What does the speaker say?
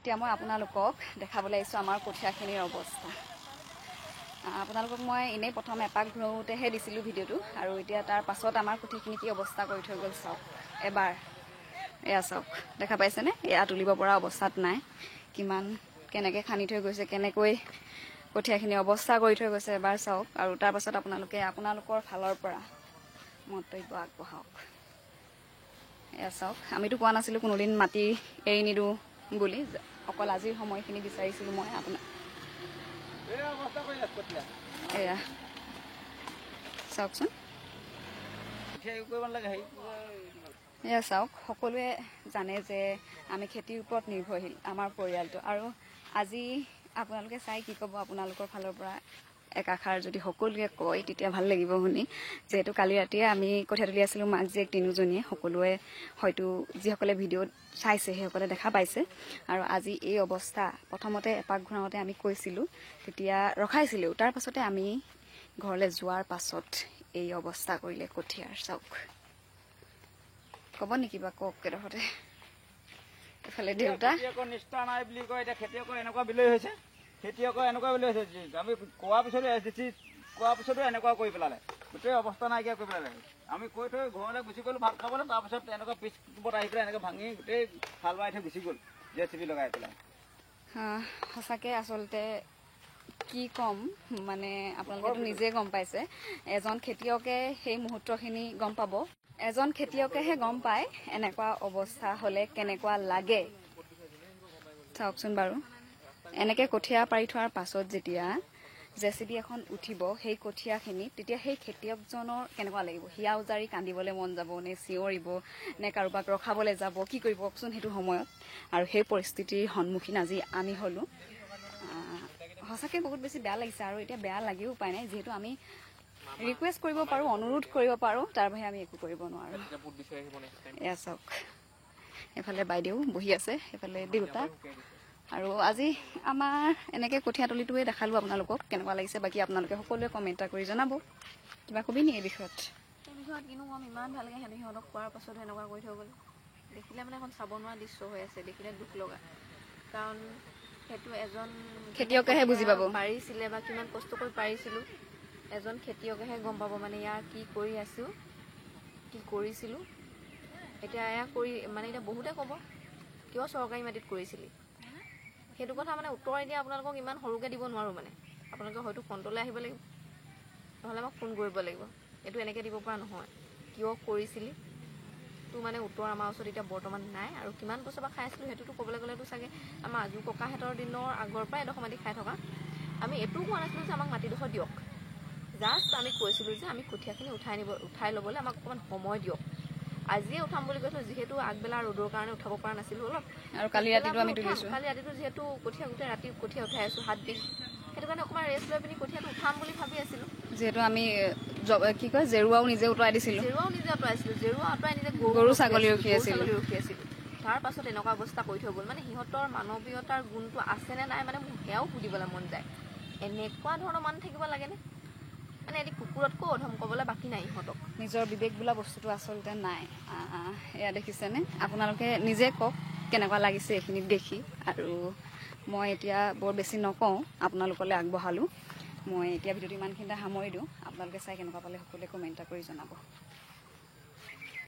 এতিয়া মই আপোনালোকক দেখাবলৈ আহিছোঁ আমাৰ কঠীয়াখিনিৰ অৱস্থা। আপোনালোকক মই এনেই প্ৰথম এপাক ঘূৰাওঁতেহে দিছিলোঁ ভিডিঅ'টো, আৰু এতিয়া তাৰ পাছত আমাৰ কঠীয়াখিনি কি অৱস্থা কৰি থৈ গ'ল চাওক এবাৰ। এয়া চাওক, দেখা পাইছেনে? এয়া তুলিব পৰা অৱস্থাত নাই। কিমান কেনেকৈ খান্দি থৈ গৈছে, কেনেকৈ কঠীয়াখিনি অৱস্থা কৰি থৈ গৈছে এবাৰ চাওক। আৰু তাৰ পাছত আপোনালোকে আপোনালোকৰ ফালৰ পৰা মন্তব্য আগবঢ়াওক। এয়া চাওক, আমিতো কোৱা নাছিলোঁ কোনোদিন মাটি এৰি নিদিওঁ বুলি, অকল আজিৰ সময়খিনি বিচাৰিছিলোঁ মই আপোনাক। এয়া চাওকচোন, এয়া চাওক, সকলোৱে জানে যে আমি খেতিৰ ওপৰত নিৰ্ভৰশীল আমাৰ পৰিয়ালটো। আৰু আজি আপোনালোকে চাই কি ক'ব আপোনালোকৰ ফালৰ পৰা একাষাৰ যদি সকলোৱে কয় তেতিয়া ভাল লাগিব শুনি। যিহেতু কালি ৰাতিয়ে আমি কঠীয়া তুলি আছিলোঁ মাক জীয়েক তিনিওজনীয়ে, সকলোৱে হয়তো যিসকলে ভিডিঅ'ত চাইছে সেইসকলে দেখা পাইছে। আৰু আজি এই অৱস্থা, প্ৰথমতে এপাক ঘূৰাওঁতে আমি কৈছিলোঁ, তেতিয়া ৰখাইছিলোঁ, তাৰ পাছতে আমি ঘৰলৈ যোৱাৰ পাছত এই অৱস্থা কৰিলে কঠীয়াৰ। চাওক, ক'ব নেকি বা কওক কেইডোখৰতে। এফালে দেউতা নিষ্ঠা নাই বুলি কয়, এতিয়া খেতিয়কৰ এনেকুৱা বিলৈ হৈছে, খেতিয়কৰ এনেকুৱা বিলৈ হৈছে। আমি কোৱাৰ পিছতো এনেকুৱা কৰি পেলালে, গোটেই অৱস্থা নাইকিয়া কৰি পেলালে। আমি কৈ থৈ ঘৰলৈ গুচি গ'লো ভাত খাবলৈ, তাৰপিছত এনেকুৱা পিছ কোবত আহি পেলাই এনেকৈ ভাঙি গোটেই হাল বাই থৈ গুচি গ'ল JCB লগাই পেলাই। সঁচাকৈ আচলতে কি ক'ম, মানে আপোনালোকেতো নিজে গম পাইছে। এজন খেতিয়কে সেই মুহূৰ্তখিনি গম পাব, এজন খেতিয়কেহে গম পায় এনেকুৱা অৱস্থা হ'লে কেনেকুৱা লাগে। চাওকচোন বাৰু, এনেকৈ কঠীয়া পাৰি থোৱাৰ পাছত যেতিয়া JCB এখন উঠিব সেই কঠীয়াখিনি, তেতিয়া সেই খেতিয়কজনৰ কেনেকুৱা লাগিব? হিয়া উজাৰি কান্দিবলৈ মন যাব নে চিঞৰিব নে কাৰোবাক ৰখাবলৈ যাব, কি কৰিব কওকচোন সেইটো সময়ত? আৰু সেই পৰিস্থিতিৰ সন্মুখীন আজি আমি হ'লোঁ। সঁচাকৈ বহুত বেছি বেয়া লাগিছে। আৰু এতিয়া বেয়া লাগিও উপায় নাই, যিহেতু আমি ৰিকুৱেষ্ট কৰিব পাৰোঁ, অনুৰোধ কৰিব পাৰোঁ, তাৰ বাহিৰে আমি একো কৰিব নোৱাৰোঁ। এয়া চাওক, এফালে বাইদেউ বহি আছে, এফালে দেউতা। আৰু আজি আমাৰ এনেকৈ কঠীয়া তলিটোৱে দেখালোঁ আপোনালোকক, কেনেকুৱা লাগিছে বাকী আপোনালোকে সকলোৱে কমেণ্ট এটা কৰি জনাব। কিবা কবি নি এই বিষয়ত? এই বিষয়ত কিনো ক'ম, ইমান ভালকৈ সিহঁতক কোৱাৰ পাছত এনেকুৱা কৰি থৈ গ'ল। দেখিলে মানে এখন চাব নোৱাৰা দৃশ্য হৈ আছে, দেখিলে দুখ লগা। কাৰণ সেইটো এজন খেতিয়কেহে বুজি পাব পাৰিছিলে বা কিমান কষ্ট কৰি পাৰিছিলোঁ, এজন খেতিয়কেহে গম পাব মানে ইয়াৰ কি কৰি আছোঁ, কি কৰিছিলোঁ। এতিয়া এয়া কৰি মানে এতিয়া বহুতে ক'ব কিয় চৰকাৰী মাটিত কৰিছিলি, সেইটো কথা মানে উত্তৰ এতিয়া আপোনালোকক ইমান সৰুকৈ দিব নোৱাৰোঁ। মানে আপোনালোকে হয়তো ফ্ৰণ্টলৈ আহিব লাগিব, নহ'লে মোক ফোন কৰিব লাগিব। এইটো এনেকৈ দিব পৰা নহয়। কিয় কৰিছিলি তো মানে উত্তৰ আমাৰ ওচৰত এতিয়া বৰ্তমান নাই। আৰু কিমান বছৰ পৰা খাই আছিলোঁ সেইটোতো ক'বলৈ গ'লেতো চাগে আমাৰ আজু ককাহঁতৰ দিনৰ আগৰ পৰাই এডোখৰ মাটি খাই থকা। আমি এইটোও কোৱা নাছিলোঁ যে আমাক মাটিডোখৰ দিয়ক, জাষ্ট আমি কৈছিলোঁ যে আমি কঠীয়াখিনি উঠাই ল'বলৈ আমাক অকণমান সময় দিয়ক। আজিয়ে উঠাম বুলি কৈছিলোঁ, যিহেতু আগবেলা ৰ'দৰ কাৰণে উঠাব পৰা নাছিলোঁ অলপ, আৰু কালি ৰাতিটো আমি তুলিছোঁ। কালি ৰাতিটো যিহেতু কঠীয়া গোটেই ৰাতি কঠীয়া উঠাই আছোঁ, হাত বিষ, সেইটো কাৰণে অকণমান ৰেষ্ট লৈ পিনি কঠীয়াটো উঠাম বুলি ভাবি আছিলোঁ। যিহেতু আমি কি কয় জেৰুৱাও নিজে উতৰাই দিছিলোঁ, জেৰুৱাও নিজে আঁতৰাইছিলোঁ, জেৰুৱা আঁতৰাই নিজে গৰু ছাগলী ৰখি আছিলোঁ। তাৰ পাছত এনেকুৱা অৱস্থা কৰি থৈ গ'ল। মানে সিহঁতৰ মানৱীয়তাৰ গুণটো আছেনে নাই মানে মোক সেয়াও সুধিবলৈ মন যায়। এনেকুৱা ধৰণৰ মানুহ থাকিব লাগেনে? মানে এটি কুকুৰতকৈ অধম ক'বলৈ বাকী নাই ইহঁতক। নিজৰ বিবেক বোলা বস্তুটো আচলতে নাই। এয়া দেখিছেনে? আপোনালোকে নিজে কওক কেনেকুৱা লাগিছে এইখিনি দেখি। আৰু মই এতিয়া বৰ বেছি নকওঁ, আপোনালোকলৈ আগবঢ়ালোঁ। মই এতিয়া ভিডিঅ'টো ইমানখিনিতে সামৰি দিওঁ। আপোনালোকে চাই কেনেকুৱা পালে সকলোৱে কমেণ্ট এটা কৰি জনাব।